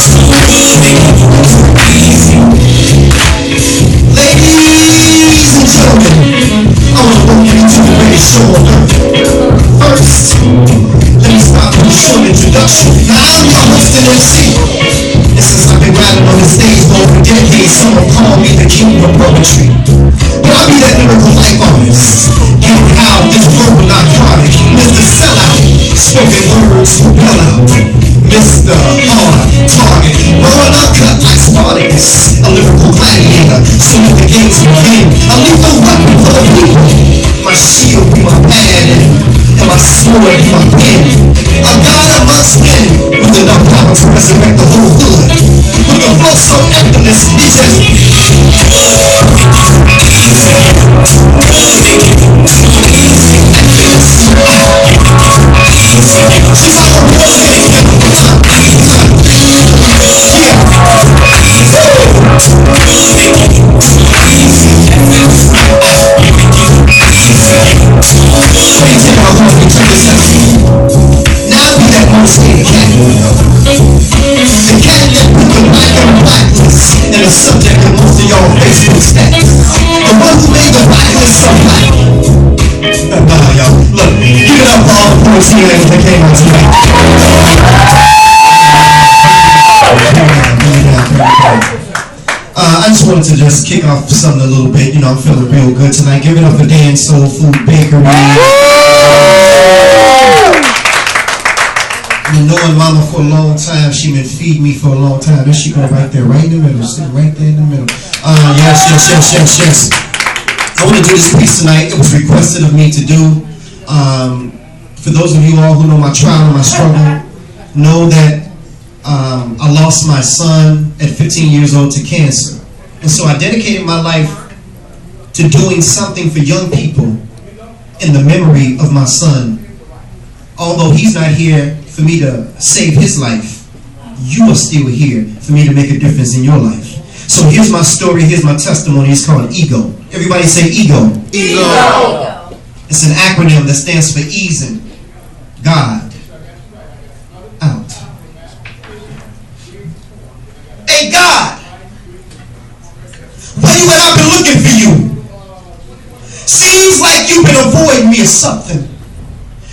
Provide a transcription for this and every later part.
Ladies and gentlemen, I want to welcome you to the greatest show on earth. First, let me start with a short introduction. Now, I'm your host and MC. And since I've been riding on the stage for over decades, some have called me the king of poetry. But I'll be that lyrical life artist. Getting out this verbal narcotic. Mr. Sellout, spoken words propel out. Mr. Hard Target, rolling up cut like Spartacus, a lyrical gladiator. Soon as the games begin, a lethal weapon for the people. My shield be my pad and my sword be my pen. A god amongst men with enough power to resurrect the whole hood. With a flow so effortless, it just subject of most of y'all Facebook stats. The one who made the blacklist so black. Y'all, look, give it up for all the poets here that came out tonight. I just wanted to just kick off something a little bit. You know, I'm feeling real good tonight. Give it up for Dan Soul Food Bakery. Knowing mama for a long time, she been feeding me for a long time. There she go right there, right in the middle, sitting right there in the middle. Yes. I want to do this piece tonight. It was requested of me to do. For those of you all who know my trial and my struggle, know that I lost my son at 15 years old to cancer. And so I dedicated my life to doing something for young people in the memory of my son. Although he's not here for me to save his life, you are still here for me to make a difference in your life. So here's my story, here's my testimony. It's called EGO. Everybody say EGO. EGO. It's an acronym that stands for easing God out. Hey God, where you at? I've been looking for you. Seems like you've been avoiding me or something.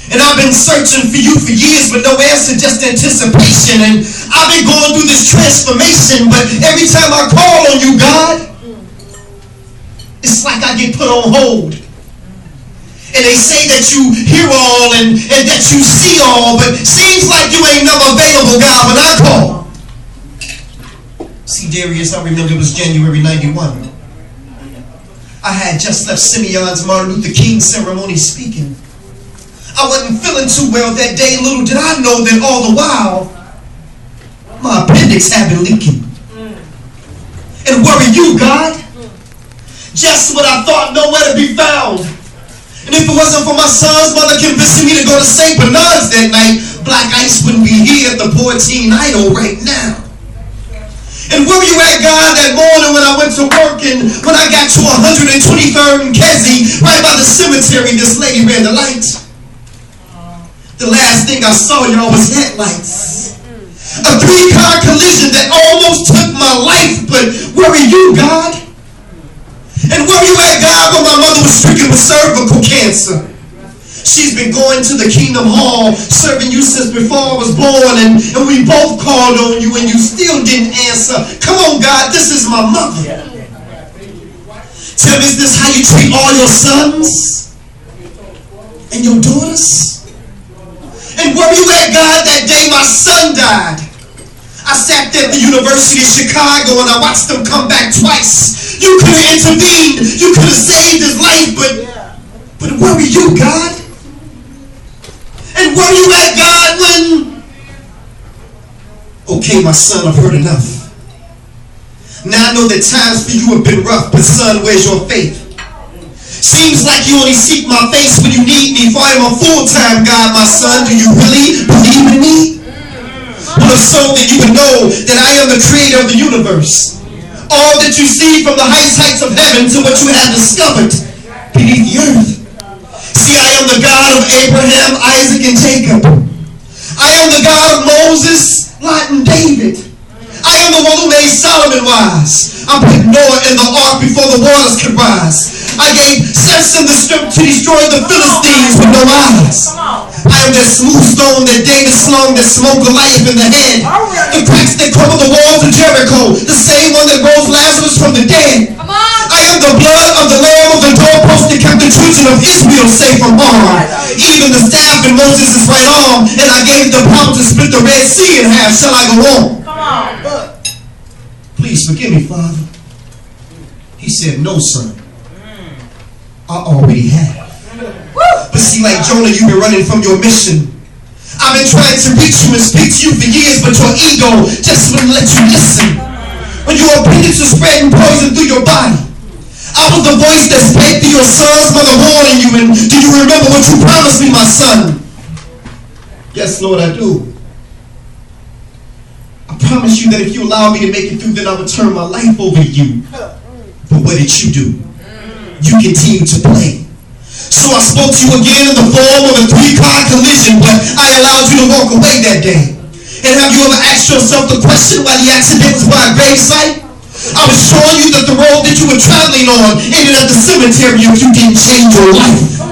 And I've been searching for you for years, but no answer, just anticipation. And I've been going through this transformation, but every time I call on you, God, it's like I get put on hold. And they say that you hear all and that you see all, but seems like you ain't never available, God, when I call. See, Darius, I remember it was January 91. I had just left Simeon's Martin Luther King ceremony speaking. I wasn't feeling too well that day. Little did I know that all the while, my appendix had been leaking. And where are you, God? Just when I thought nowhere to be found. And if it wasn't for my son's mother convincing me to go to St. Bernard's that night, Black Ice wouldn't be here at the P.O.E.T Idol right now. And where were you at, God, that morning when I went to work and when I got to 123rd and Kesey, right by the cemetery, this lady ran the lights. The last thing I saw, y'all, was headlights. A 3-car collision that almost took my life, but where are you, God? And where are you at, God, when my mother was stricken with cervical cancer? She's been going to the Kingdom Hall, serving you since before I was born, and we both called on you, and you still didn't answer. Come on, God, this is my mother. Tell me, is this how you treat all your sons and your daughters? And where you at, God, that day my son died? I sat there at the University of Chicago and I watched them come back twice. You could have intervened. You could have saved his life, but where were you, God? And where you at, God, when... Okay, my son, I've heard enough. Now I know that times for you have been rough, but son, where's your faith? Seems like you only seek my face when you need me, for I am a full-time God, my son. Do you really believe in me? Well, if so, then you would know that I am the creator of the universe. All that you see from the heights of heaven to what you have discovered beneath the earth. See, I am the God of Abraham, Isaac, and Jacob. I am the God of Moses, Lot, and David. who made Solomon wise. I put Noah in the ark before the waters could rise. I gave Samson the strength to destroy the Philistines with no eyes. I am that smooth stone that David slung that smote Goliath in the head. The cracks that cover the walls of Jericho, the same one that rose Lazarus from the dead. I am the blood of the lamb of the doorpost that kept the children of Israel safe from harm. Even the staff in Moses' right arm, and I gave the power to split the Red Sea in half. Shall I go on? Please forgive me, Father. He said, no, son. I already have. But see, like Jonah, you've been running from your mission. I've been trying to reach you and speak to you for years, but your ego just wouldn't let you listen. When your opinions are spreading poison through your body, I was the voice that spake to your son's mother warning you. And do you remember what you promised me, my son? Yes, Lord, I do. I promise you that if you allow me to make it through, then I will turn my life over to you. But what did you do? You continue to play. So I spoke to you again in the form of a 3-car collision, but I allowed you to walk away that day. And have you ever asked yourself the question why the accident was by a gravesite? I was showing you that the road that you were traveling on ended at the cemetery if you didn't change your life.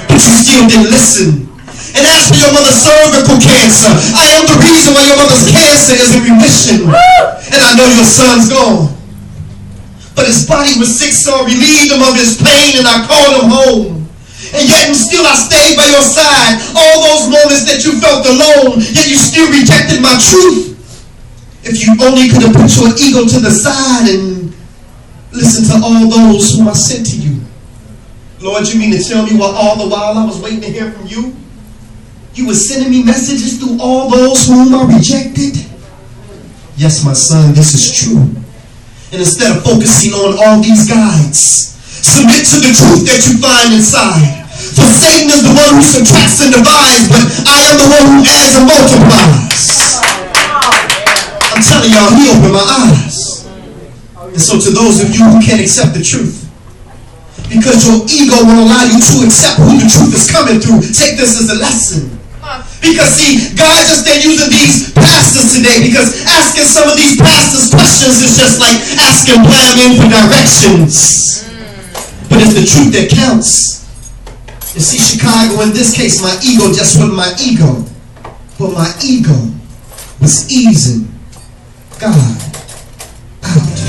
But you still didn't listen. And as for your mother's cervical cancer, I am the reason why your mother's cancer is in remission. And I know your son's gone. But his body was sick, so I relieved him of his pain and I called him home. And yet and still I stayed by your side. All those moments that you felt alone, yet you still rejected my truth. If you only could have put your ego to the side and listened to all those whom I sent to you. Lord, you mean to tell me while all the while I was waiting to hear from you, you were sending me messages through all those whom I rejected? Yes, my son, this is true. And instead of focusing on all these guides, submit to the truth that you find inside. For Satan is the one who subtracts and divides, but I am the one who adds and multiplies. I'm telling y'all, he opened my eyes. And so to those of you who can't accept the truth, because your ego won't allow you to accept who the truth is coming through, take this as a lesson. Because see, God just ain't using these pastors today, because asking some of these pastors questions is just like asking blind men for directions. But it's the truth that counts. You see, Chicago, in this case, my ego just wasn't my ego, but my ego was easing God out.